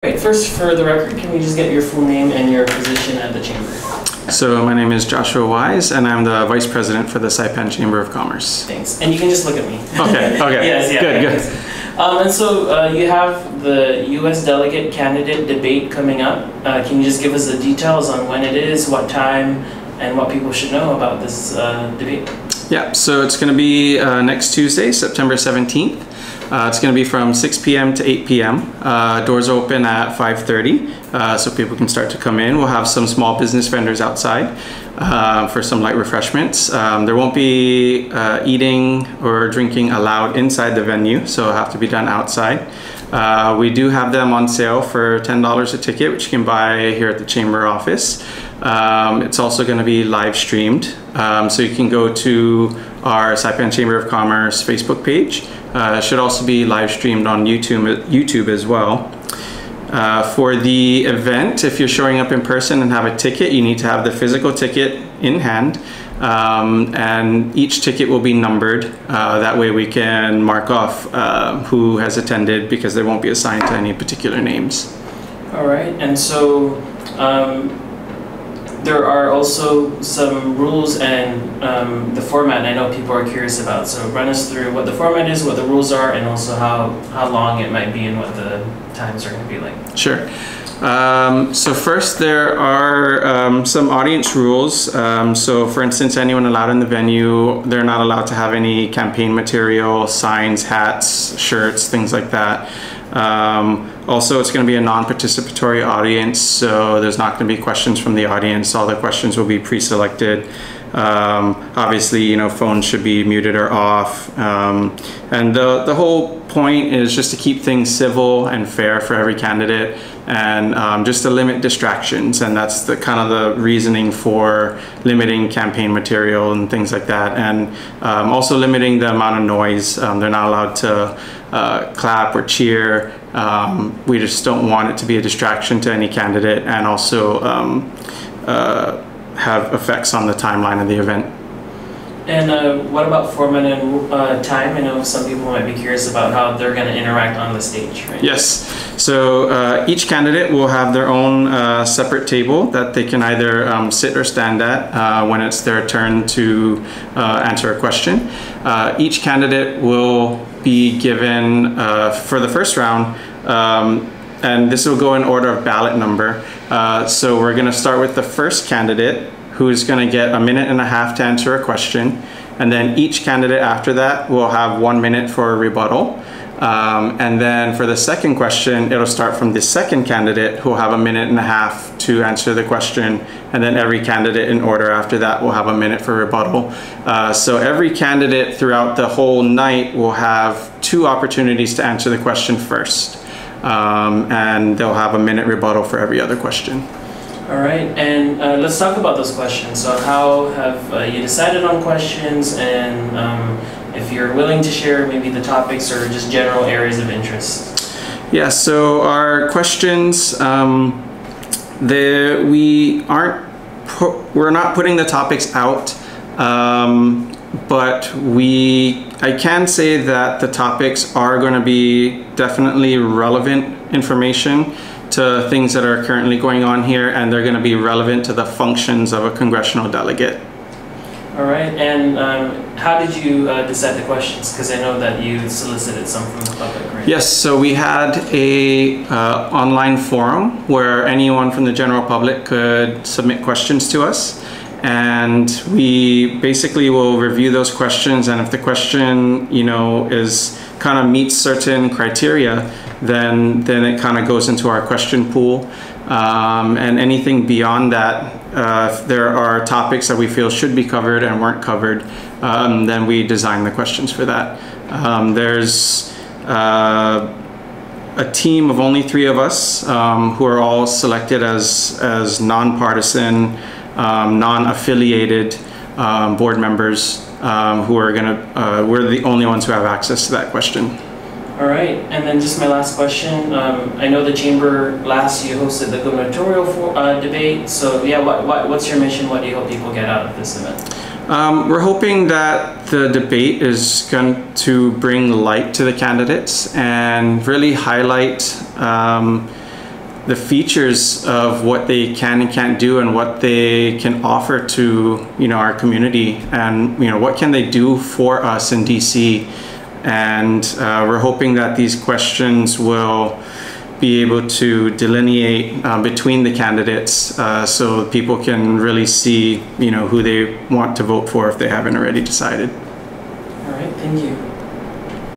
Right, first, for the record, can we just get your full name and your position at the Chamber? So my name is Joshua Wise, and I'm the Vice President for the Saipan Chamber of Commerce. Thanks. And you can just look at me. Okay, okay. Yes, yeah. Good. And so you have the U.S. delegate candidate debate coming up. Can you just give us the details on when it is, what time, and what people should know about this debate? Yeah, so it's going to be next Tuesday, September 17th. It's going to be from 6 p.m. to 8 p.m. Doors open at 5:30, so people can start to come in. We'll have some small business vendors outside for some light refreshments. There won't be eating or drinking allowed inside the venue, so it'll have to be done outside. We do have them on sale for $10 a ticket, which you can buy here at the Chamber office. It's also going to be live streamed, so you can go to our Saipan Chamber of Commerce Facebook page. It should also be live streamed on YouTube as well. For the event, if you're showing up in person and have a ticket, you need to have the physical ticket in hand, and each ticket will be numbered. That way we can mark off who has attended, because they won't be assigned to any particular names. All right, and so there are also some rules and the format I know people are curious about. So run us through what the format is, what the rules are, and also how long it might be and what the times are going to be like. Sure. So first, there are some audience rules. So for instance, anyone allowed in the venue, they're not allowed to have any campaign material, signs, hats, shirts, things like that. Also, it's going to be a non-participatory audience, so there's not going to be questions from the audience. All the questions will be pre-selected. Obviously, you know, phones should be muted or off. And the whole point is just to keep things civil and fair for every candidate, and just to limit distractions. And that's the kind of the reasoning for limiting campaign material and things like that. And also limiting the amount of noise. They're not allowed to clap or cheer. We just don't want it to be a distraction to any candidate, and also have effects on the timeline of the event. And what about format and time? I know some people might be curious about how they're going to interact on the stage, right? Yes. So each candidate will have their own separate table that they can either sit or stand at when it's their turn to answer a question. Each candidate will be given, for the first round, and this will go in order of ballot number. So we're going to start with the first candidate, who's going to get 1.5 minutes to answer a question, and then each candidate after that will have 1 minute for a rebuttal. And then for the second question, it'll start from the second candidate, who will have 1.5 minutes to answer the question, and then every candidate in order after that will have 1 minute for rebuttal. So every candidate throughout the whole night will have 2 opportunities to answer the question first, and they'll have 1 minute rebuttal for every other question. All right, and let's talk about those questions. So how have you decided on questions, and if you're willing to share maybe the topics or just general areas of interest? Yeah, so our questions, we're not putting the topics out, but I can say that the topics are going to be definitely relevant information to things that are currently going on here, and they're going to be relevant to the functions of a congressional delegate. All right, and how did you decide the questions? Because I know that you solicited some from the public, right? Yes, so we had a online forum where anyone from the general public could submit questions to us, and we basically will review those questions, and if the question, you know, is kind of meets certain criteria, then it kind of goes into our question pool. And anything beyond that, if there are topics that we feel should be covered and weren't covered, then we design the questions for that. There's a team of only 3 of us who are all selected as nonpartisan, non-affiliated board members who are we're the only ones who have access to that question. All right, and then just my last question. I know the Chamber last you hosted the gubernatorial debate. So yeah, what's your mission? What do you hope people get out of this event? We're hoping that the debate is going to bring light to the candidates and really highlight the features of what they can and can't do and what they can offer to, you know, our community, and, you know, what can they do for us in DC. And we're hoping that these questions will be able to delineate between the candidates, so people can really see, you know, who they want to vote for if they haven't already decided. All right, thank you.